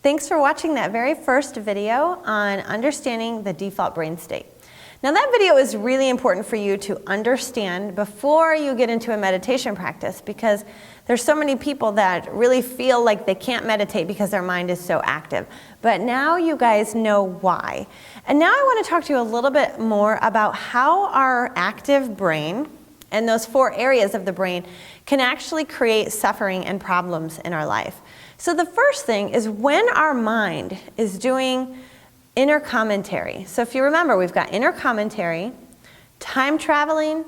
Thanks for watching that very first video on understanding the default brain state. Now that video is really important for you to understand before you get into a meditation practice, because there's so many people that really feel like they can't meditate because their mind is so active. But now you guys know why. And now I want to talk to you a little bit more about how our active brain and those 4 areas of the brain can actually create suffering and problems in our life. So the first thing is when our mind is doing inner commentary. So if you remember, we've got inner commentary, time traveling,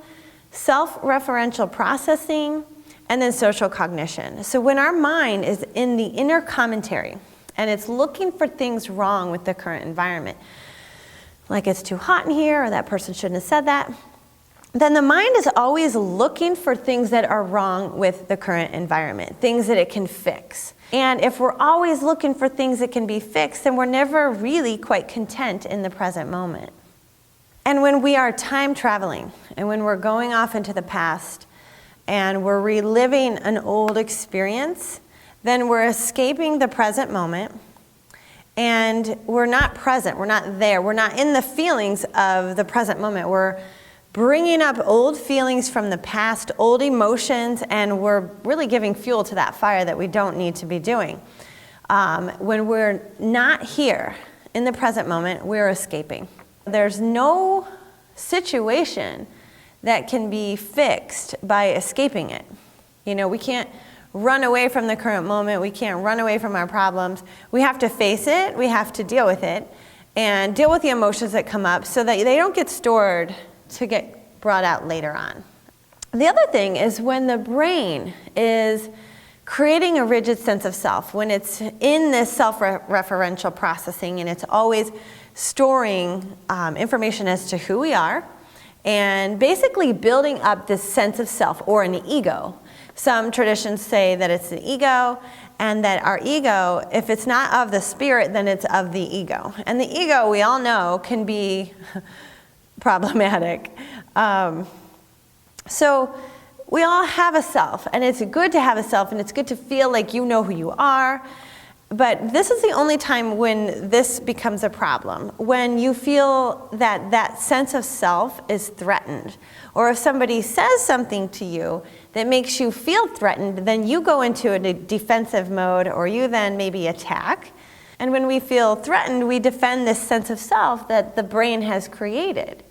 self-referential processing, and then social cognition. So when our mind is in the inner commentary and it's looking for things wrong with the current environment, like it's too hot in here, or that person shouldn't have said that, then the mind is always looking for things that are wrong with the current environment, things that it can fix. And if we're always looking for things that can be fixed, then we're never really quite content in the present moment. And when we are time traveling, and when we're going off into the past, and we're reliving an old experience, then we're escaping the present moment, and we're not present, we're not there, we're not in the feelings of the present moment. We're bringing up old feelings from the past, old emotions, and we're really giving fuel to that fire that we don't need to be doing. When we're not here in the present moment, we're escaping. There's no situation that can be fixed by escaping it. You know, we can't run away from the current moment. We can't run away from our problems. We have to face it. We have to deal with it and deal with the emotions that come up so that they don't get stored to get brought out later on. The other thing is when the brain is creating a rigid sense of self, when it's in this self-referential processing and it's always storing information as to who we are and basically building up this sense of self or an ego. Some traditions say that it's the ego, and that our ego, if it's not of the spirit, then it's of the ego. And the ego, we all know, can be problematic. So we all have a self, and it's good to have a self, and it's good to feel like you know who you are. But this is the only time when this becomes a problem, when you feel that that sense of self is threatened. Or if somebody says something to you that makes you feel threatened, then you go into a defensive mode, or you then maybe attack. And when we feel threatened, we defend this sense of self that the brain has created.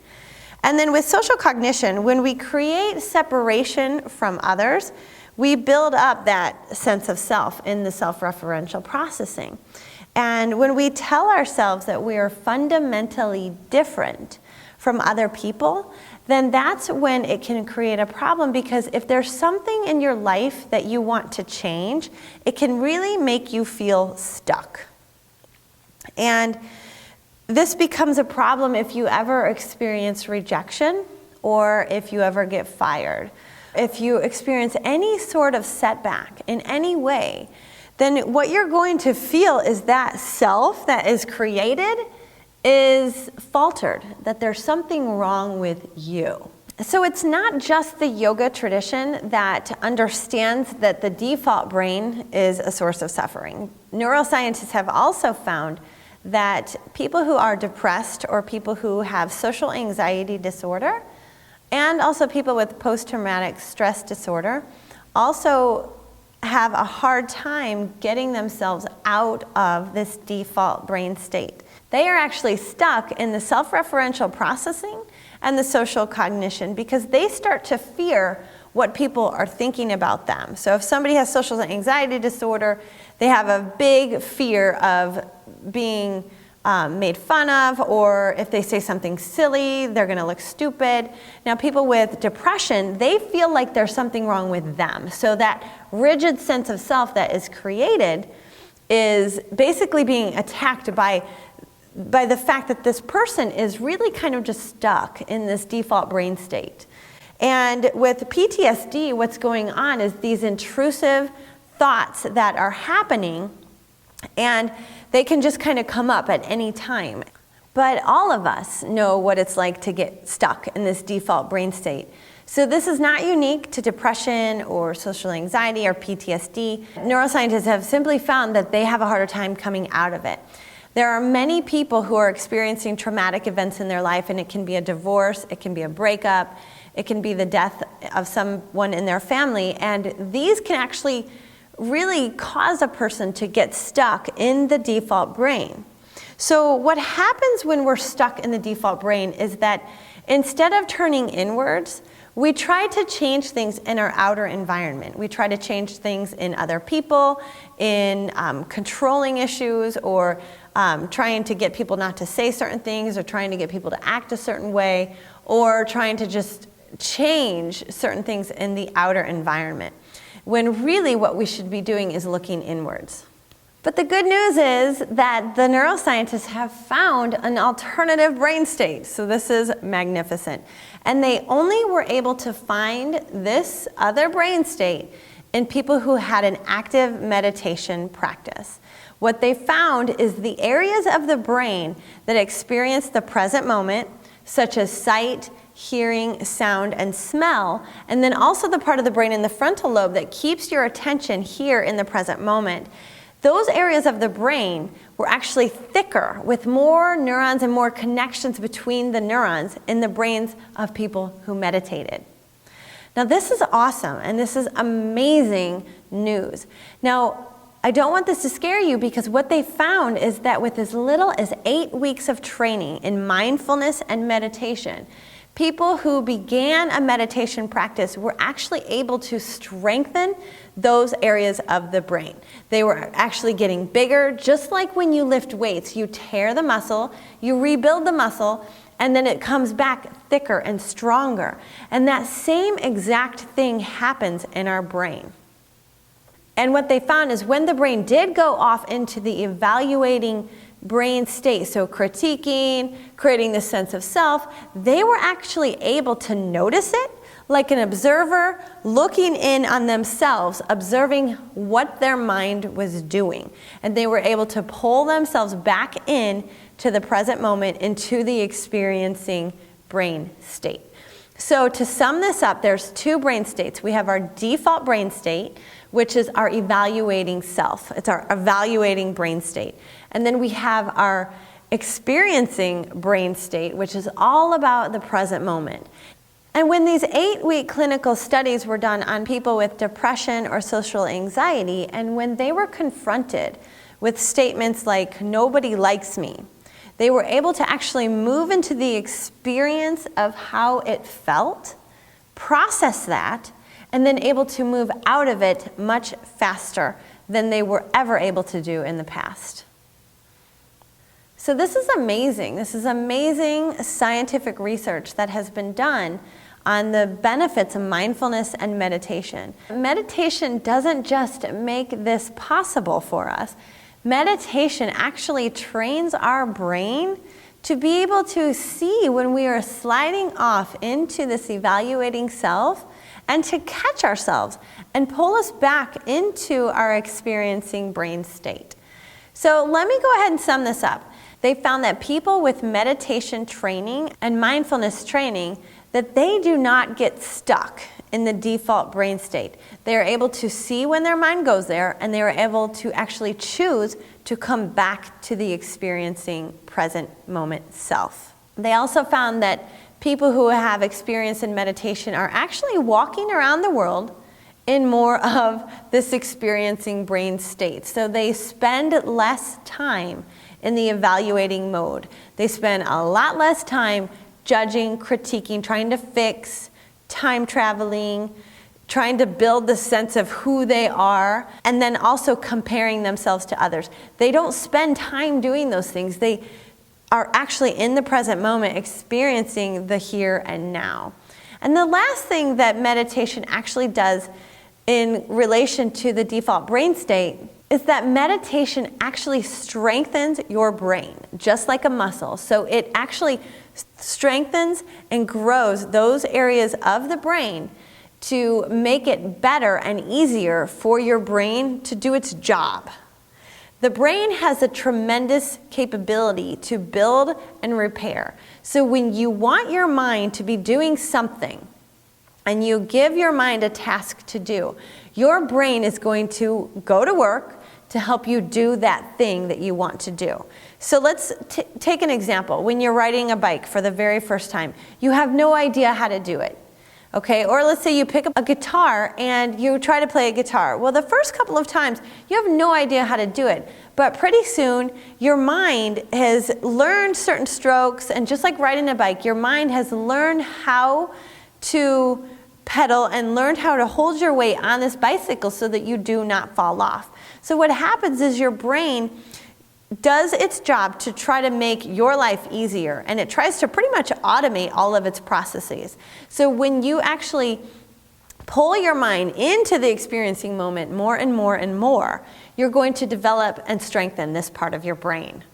And then with social cognition, when we create separation from others, we build up that sense of self in the self-referential processing. And when we tell ourselves that we are fundamentally different from other people, then that's when it can create a problem, because if there's something in your life that you want to change, it can really make you feel stuck. And this becomes a problem if you ever experience rejection or if you ever get fired. If you experience any sort of setback in any way, then what you're going to feel is that self that is created is faltered, that there's something wrong with you. So it's not just the yoga tradition that understands that the default brain is a source of suffering. Neuroscientists have also found that people who are depressed or people who have social anxiety disorder, and also people with post-traumatic stress disorder, also have a hard time getting themselves out of this default brain state. They are actually stuck in the self-referential processing and the social cognition because they start to fear what people are thinking about them. So if somebody has social anxiety disorder, they have a big fear of being made fun of, or if they say something silly, they're going to look stupid. Now, people with depression, they feel like there's something wrong with them. So that rigid sense of self that is created is basically being attacked by the fact that this person is really kind of just stuck in this default brain state. And with PTSD, what's going on is these intrusive thoughts that are happening, and they can just kind of come up at any time. But all of us know what it's like to get stuck in this default brain state. So this is not unique to depression or social anxiety or PTSD. Neuroscientists have simply found that they have a harder time coming out of it. There are many people who are experiencing traumatic events in their life, and it can be a divorce, it can be a breakup, it can be the death of someone in their family, and these can actually really cause a person to get stuck in the default brain. So what happens when we're stuck in the default brain is that instead of turning inwards, we try to change things in our outer environment. We try to change things in other people, in controlling issues, or trying to get people not to say certain things, or trying to get people to act a certain way, or trying to just change certain things in the outer environment, when really what we should be doing is looking inwards. But the good news is that the neuroscientists have found an alternative brain state. So this is magnificent. And they only were able to find this other brain state in people who had an active meditation practice. What they found is the areas of the brain that experience the present moment, such as sight, hearing, sound, and smell, and then also the part of the brain in the frontal lobe that keeps your attention here in the present moment. Those areas of the brain were actually thicker, with more neurons and more connections between the neurons in the brains of people who meditated. Now this is awesome, and this is amazing news. Now, I don't want this to scare you, because what they found is that with as little as 8 weeks of training in mindfulness and meditation, people who began a meditation practice were actually able to strengthen those areas of the brain. They were actually getting bigger, just like when you lift weights. You tear the muscle, you rebuild the muscle, and then it comes back thicker and stronger. And that same exact thing happens in our brain. And what they found is when the brain did go off into the evaluating brain state, so critiquing, creating the sense of self, they were actually able to notice it like an observer looking in on themselves, observing what their mind was doing. And they were able to pull themselves back in to the present moment, into the experiencing brain state. So to sum this up, there's 2 brain states. We have our default brain state, which is our evaluating self. It's our evaluating brain state. And then we have our experiencing brain state, which is all about the present moment. And when these 8-week clinical studies were done on people with depression or social anxiety, and when they were confronted with statements like, "Nobody likes me," they were able to actually move into the experience of how it felt, process that, and then able to move out of it much faster than they were ever able to do in the past. So this is amazing. This is amazing scientific research that has been done on the benefits of mindfulness and meditation. Meditation doesn't just make this possible for us. Meditation actually trains our brain to be able to see when we are sliding off into this evaluating self, and to catch ourselves and pull us back into our experiencing brain state. So let me go ahead and sum this up. They found that people with meditation training and mindfulness training, that they do not get stuck in the default brain state. They are able to see when their mind goes there, and they are able to actually choose to come back to the experiencing present moment self. They also found that people who have experience in meditation are actually walking around the world in more of this experiencing brain state. So they spend less time in the evaluating mode. They spend a lot less time judging, critiquing, trying to fix, time traveling, trying to build the sense of who they are, and then also comparing themselves to others. They don't spend time doing those things. They are actually in the present moment, experiencing the here and now. And the last thing that meditation actually does in relation to the default brain state is that meditation actually strengthens your brain, just like a muscle. So it actually strengthens and grows those areas of the brain to make it better and easier for your brain to do its job. The brain has a tremendous capability to build and repair. So when you want your mind to be doing something, and you give your mind a task to do, your brain is going to go to work to help you do that thing that you want to do. So let's take an example. When you're riding a bike for the very first time, you have no idea how to do it. Okay, or let's say you pick up a guitar and you try to play a guitar. Well, the first couple of times, you have no idea how to do it. But pretty soon, your mind has learned certain strokes, and just like riding a bike, your mind has learned how to pedal and learned how to hold your weight on this bicycle so that you do not fall off. So what happens is your brain does its job to try to make your life easier, and it tries to pretty much automate all of its processes. So when you actually pull your mind into the experiencing moment more and more and more, you're going to develop and strengthen this part of your brain.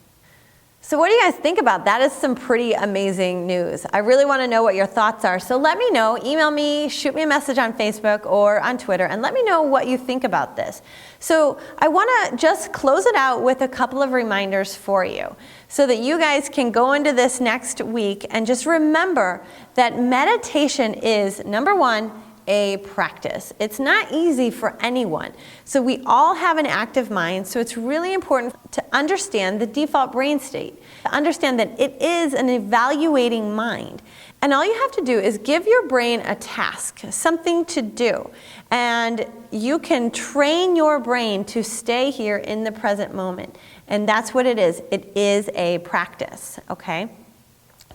So what do you guys think about that? Is some pretty amazing news. I really want to know what your thoughts are. So let me know, email me, shoot me a message on Facebook or on Twitter, and let me know what you think about this. So I want to just close it out with a couple of reminders for you so that you guys can go into this next week and just remember that meditation is, number one, a practice. It's not easy for anyone. So we all have an active mind, so it's really important to understand the default brain state, to understand that it is an evaluating mind. And all you have to do is give your brain a task, something to do, and you can train your brain to stay here in the present moment. And that's what it is. It is a practice, okay?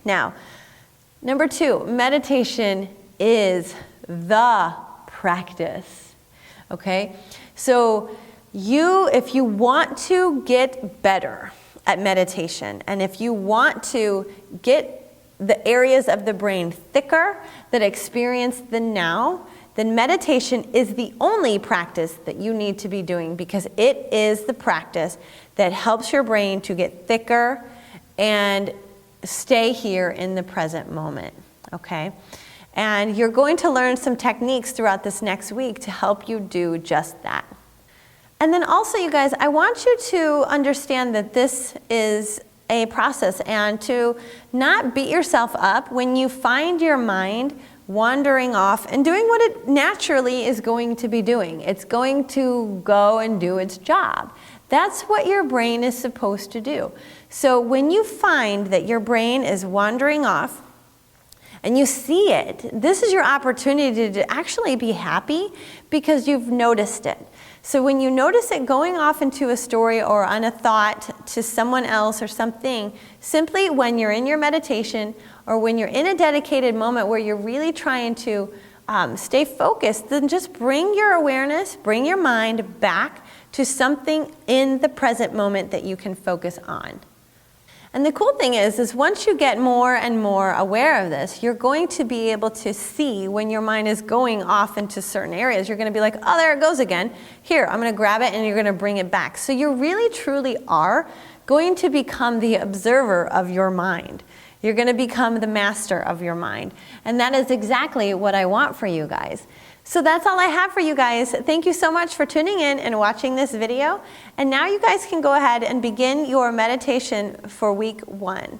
Now, number two, meditation is the practice, okay? So if you want to get better at meditation, and if you want to get the areas of the brain thicker that experience the now, then meditation is the only practice that you need to be doing, because it is the practice that helps your brain to get thicker and stay here in the present moment, okay? And you're going to learn some techniques throughout this next week to help you do just that. And then also, you guys, I want you to understand that this is a process, and to not beat yourself up when you find your mind wandering off and doing what it naturally is going to be doing. It's going to go and do its job. That's what your brain is supposed to do. So when you find that your brain is wandering off, and you see it, this is your opportunity to actually be happy because you've noticed it. So when you notice it going off into a story or on a thought to someone else or something, simply when you're in your meditation or when you're in a dedicated moment where you're really trying to stay focused, then just bring your awareness, bring your mind back to something in the present moment that you can focus on. And the cool thing is once you get more and more aware of this, you're going to be able to see when your mind is going off into certain areas. You're going to be like, oh, there it goes again. Here, I'm going to grab it, and you're going to bring it back. So you really, truly are going to become the observer of your mind. You're going to become the master of your mind. And that is exactly what I want for you guys. So that's all I have for you guys. Thank you so much for tuning in and watching this video. And now you guys can go ahead and begin your meditation for week 1.